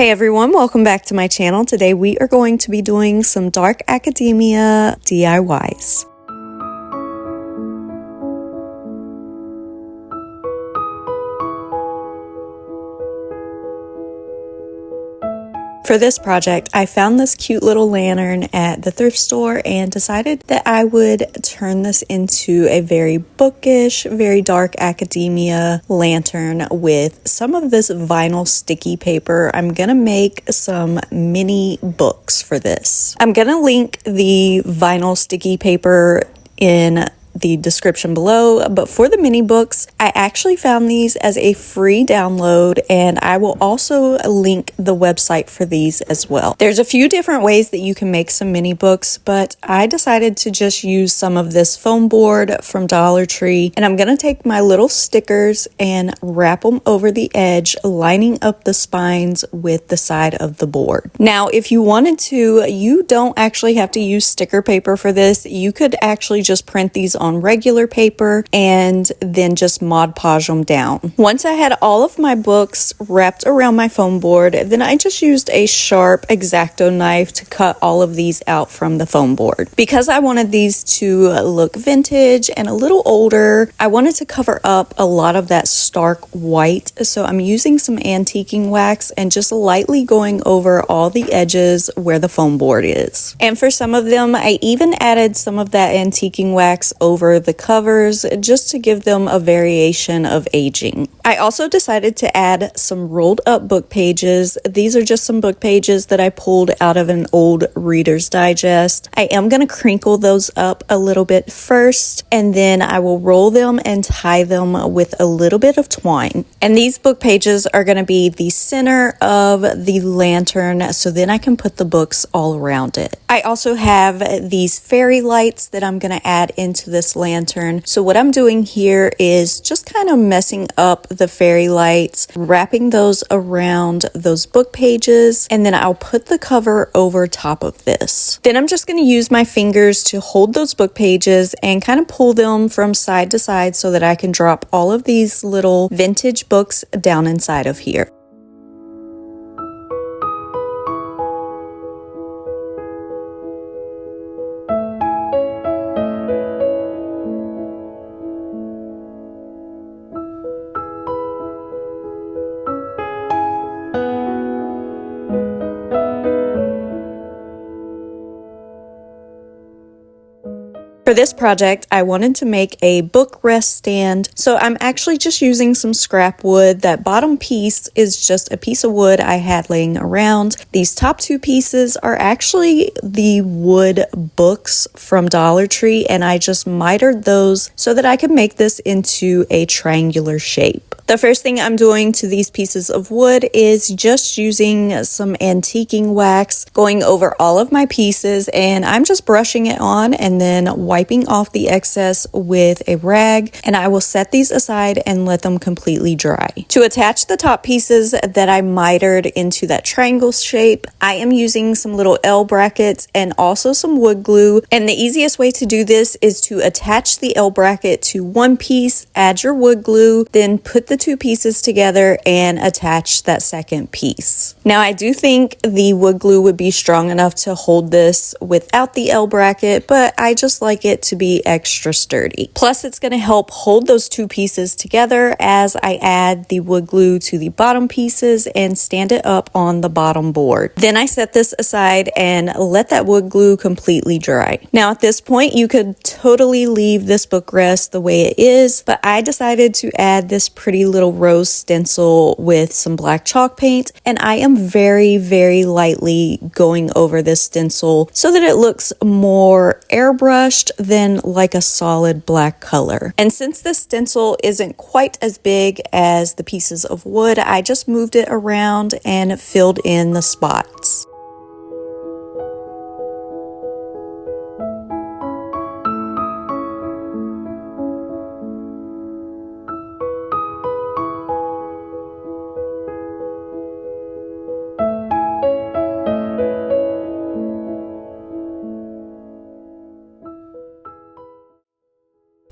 Hey everyone, welcome back to my channel. Today we are going to be doing some dark academia DIYs. For this project, I found this cute little lantern at the thrift store and decided that I would turn this into a very bookish, very dark academia lantern with some of this vinyl sticky paper. I'm gonna make some mini books for this. I'm gonna link the vinyl sticky paper in the description below, but for the mini books, I actually found these as a free download, and I will also link the website for these as well. There's a few different ways that you can make some mini books, but I decided to just use some of this foam board from Dollar Tree, and I'm gonna take my little stickers and wrap them over the edge, lining up the spines with the side of the board. Now, if you wanted to, you don't actually have to use sticker paper for this. You could actually just print these on regular paper and then just Mod Podge them down. Once I had all of my books wrapped around my foam board, then I just used a sharp X-Acto knife to cut all of these out from the foam board. Because I wanted these to look vintage and a little older, I wanted to cover up a lot of that stark white, so I'm using some antiquing wax and just lightly going over all the edges where the foam board is. And for some of them, I even added some of that antiquing wax over the covers just to give them a variation of aging. I also decided to add some rolled up book pages. These are just some book pages that I pulled out of an old Reader's Digest. I am going to crinkle those up a little bit first, and then I will roll them and tie them with a little bit of twine. And these book pages are going to be the center of the lantern, so then I can put the books all around it. I also have these fairy lights that I'm going to add into this lantern. So what I'm doing here is just kind of messing up the fairy lights, wrapping those around those book pages, and then I'll put the cover over top of this. Then I'm just going to use my fingers to hold those book pages and kind of pull them from side to side so that I can drop all of these little vintage books down inside of here. For this project, I wanted to make a book rest stand, so I'm actually just using some scrap wood. That bottom piece is just a piece of wood I had laying around. These top two pieces are actually the wood books from Dollar Tree, and I just mitered those so that I could make this into a triangular shape. The first thing I'm doing to these pieces of wood is just using some antiquing wax, going over all of my pieces, and I'm just brushing it on and then wiping off the excess with a rag, and I will set these aside and let them completely dry. To attach the top pieces that I mitered into that triangle shape, I am using some little L brackets and also some wood glue, and the easiest way to do this is to attach the L bracket to one piece, add your wood glue, then put the two pieces together and attach that second piece. Now, I do think the wood glue would be strong enough to hold this without the L bracket, but I just like it to be extra sturdy. Plus, it's going to help hold those two pieces together as I add the wood glue to the bottom pieces and stand it up on the bottom board. Then I set this aside and let that wood glue completely dry. Now, at this point, you could totally leave this book rest the way it is, but I decided to add this pretty little rose stencil with some black chalk paint, and I am very, very lightly going over this stencil so that it looks more airbrushed than like a solid black color. And since this stencil isn't quite as big as the pieces of wood, I just moved it around and filled in the spots.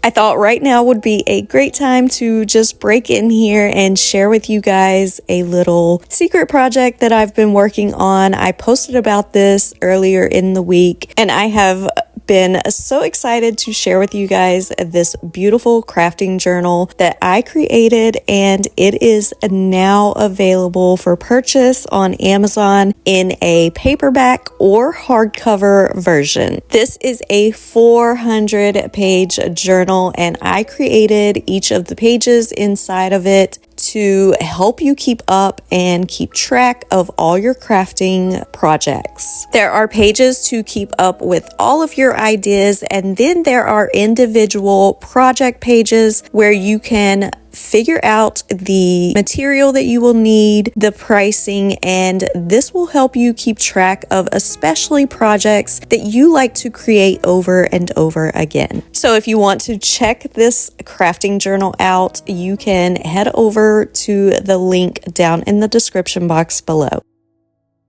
I thought right now would be a great time to just break in here and share with you guys a little secret project that I've been working on. I posted about this earlier in the week, and I have been so excited to share with you guys this beautiful crafting journal that I created, and it is now available for purchase on Amazon in a paperback or hardcover version. This is a 400-page journal, and I created each of the pages inside of it to help you keep up and keep track of all your crafting projects. There are pages to keep up with all of your ideas, and then there are individual project pages where you can figure out the material that you will need, the pricing, and this will help you keep track of especially projects that you like to create over and over again. So if you want to check this crafting journal out, you can head over to the link down in the description box below.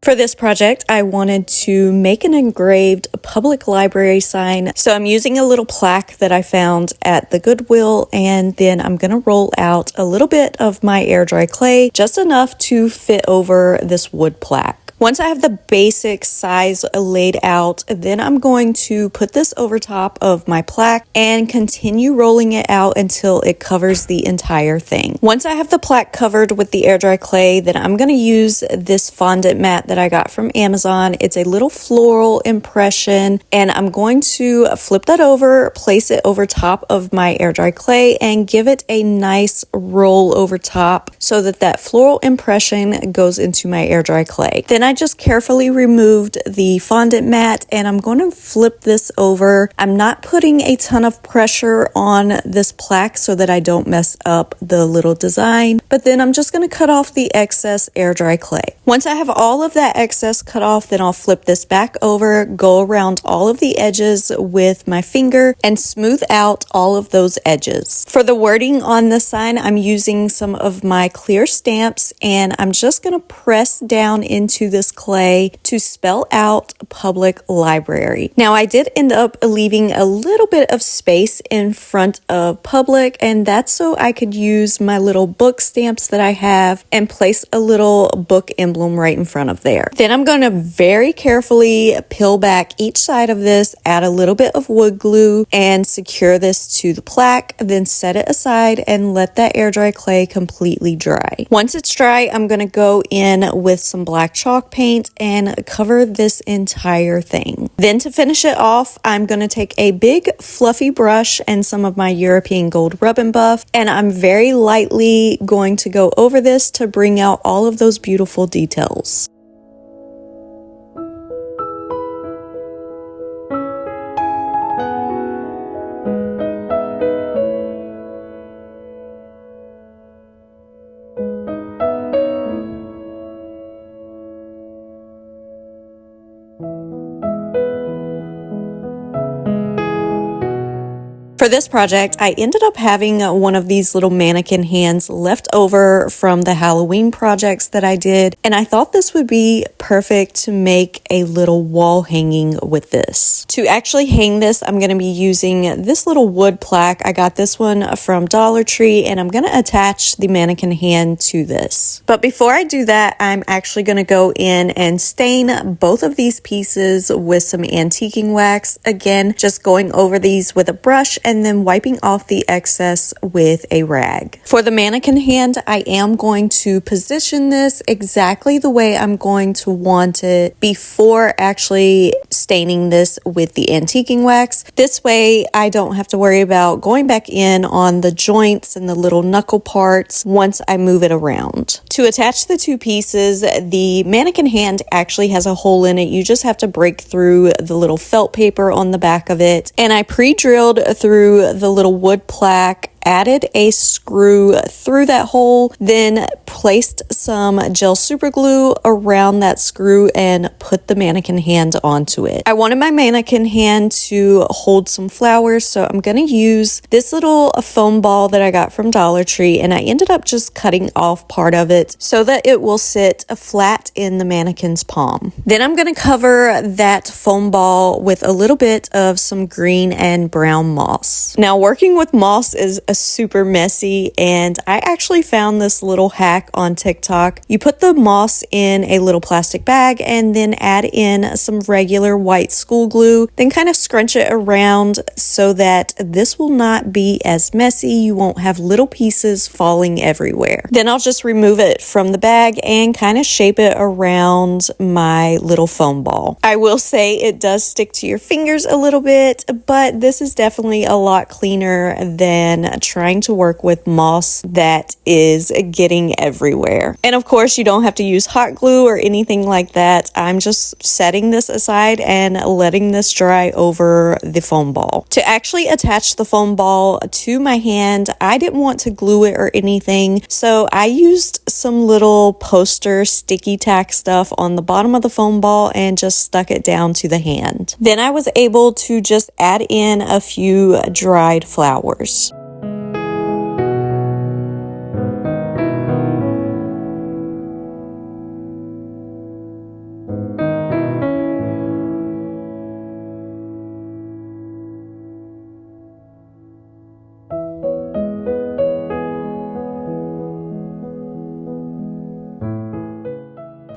For this project, I wanted to make an engraved public library sign. So I'm using a little plaque that I found at the Goodwill, and then I'm going to roll out a little bit of my air dry clay, just enough to fit over this wood plaque. Once I have the basic size laid out, then I'm going to put this over top of my plaque and continue rolling it out until it covers the entire thing. Once I have the plaque covered with the air dry clay, then I'm going to use this fondant mat that I got from Amazon. It's a little floral impression, and I'm going to flip that over, place it over top of my air dry clay, and give it a nice roll over top so that that floral impression goes into my air dry clay. Then I just carefully removed the fondant mat, and I'm going to flip this over. I'm not putting a ton of pressure on this plaque so that I don't mess up the little design, but then I'm just going to cut off the excess air dry clay. Once I have all of that excess cut off, then I'll flip this back over, go around all of the edges with my finger, and smooth out all of those edges. For the wording on the sign, I'm using some of my clear stamps, and I'm just going to press down into this clay to spell out public library. Now, I did end up leaving a little bit of space in front of public, and that's so I could use my little book stamps that I have and place a little book emblem right in front of there. Then I'm going to very carefully peel back each side of this, add a little bit of wood glue, and secure this to the plaque, then set it aside and let that air dry clay completely dry. Once it's dry, I'm going to go in with some black chalk paint and cover this entire thing. Then to finish it off, I'm going to take a big fluffy brush and some of my European gold rub and buff, and I'm very lightly going to go over this to bring out all of those beautiful details. For this project, I ended up having one of these little mannequin hands left over from the Halloween projects that I did, and I thought this would be perfect to make a little wall hanging with this. To actually hang this, I'm going to be using this little wood plaque. I got this one from Dollar Tree, and I'm going to attach the mannequin hand to this. But before I do that, I'm actually going to go in and stain both of these pieces with some antiquing wax. Again, just going over these with a brush and then wiping off the excess with a rag. For the mannequin hand, I am going to position this exactly the way I'm going to want it before actually staining this with the antiquing wax. This way, I don't have to worry about going back in on the joints and the little knuckle parts once I move it around. To attach the two pieces, the mannequin hand actually has a hole in it. You just have to break through the little felt paper on the back of it. And I pre-drilled through the little wood plaque added a screw through that hole, then placed some gel super glue around that screw and put the mannequin hand onto it. I wanted my mannequin hand to hold some flowers, so I'm going to use this little foam ball that I got from Dollar Tree, and I ended up just cutting off part of it so that it will sit flat in the mannequin's palm. Then I'm going to cover that foam ball with a little bit of some green and brown moss. Now, working with moss is a super messy, and I actually found this little hack on TikTok. You put the moss in a little plastic bag and then add in some regular white school glue, then kind of scrunch it around so that this will not be as messy. You won't have little pieces falling everywhere. Then I'll just remove it from the bag and kind of shape it around my little foam ball. I will say it does stick to your fingers a little bit, but this is definitely a lot cleaner than trying to work with moss that is getting everywhere. And of course, you don't have to use hot glue or anything like that. I'm just setting this aside and letting this dry over the foam ball. To actually attach the foam ball to my hand, I didn't want to glue it or anything, so I used some little poster sticky tack stuff on the bottom of the foam ball and just stuck it down to the hand. Then I was able to just add in a few dried flowers.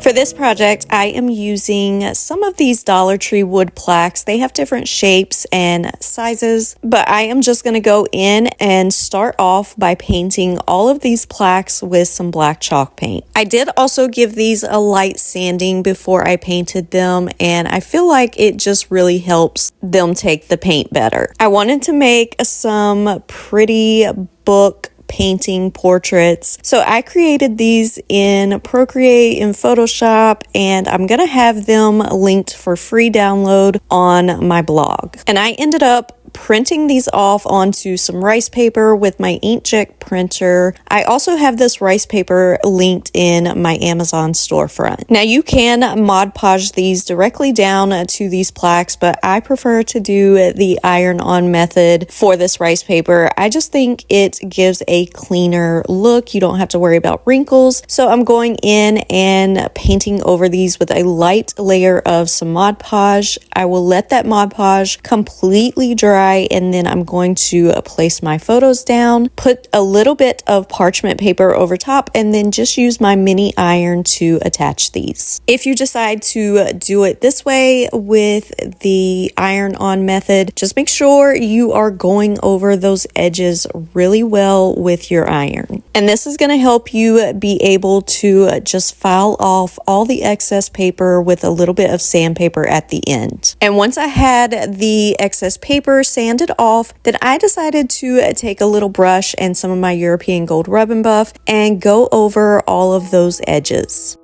For this project, I am using some of these Dollar Tree wood plaques. They have different shapes and sizes, but I am just going to go in and start off by painting all of these plaques with some black chalk paint. I did also give these a light sanding before I painted them, and I feel like it just really helps them take the paint better. I wanted to make some pretty book painting portraits. So I created these in Procreate, in Photoshop, and I'm gonna have them linked for free download on my blog. And I ended up printing these off onto some rice paper with my inkjet printer. I also have this rice paper linked in my Amazon storefront. Now you can Mod Podge these directly down to these plaques, but I prefer to do the iron-on method for this rice paper. I just think it gives a cleaner look. You don't have to worry about wrinkles. So I'm going in and painting over these with a light layer of some Mod Podge. I will let that Mod Podge completely dry, and then I'm going to place my photos down, put a little bit of parchment paper over top, and then just use my mini iron to attach these. If you decide to do it this way with the iron-on method, just make sure you are going over those edges really well with your iron. And this is going to help you be able to just file off all the excess paper with a little bit of sandpaper at the end. And once I had the excess paper sanded off, then I decided to take a little brush and some of my European Gold Rub and Buff and go over all of those edges.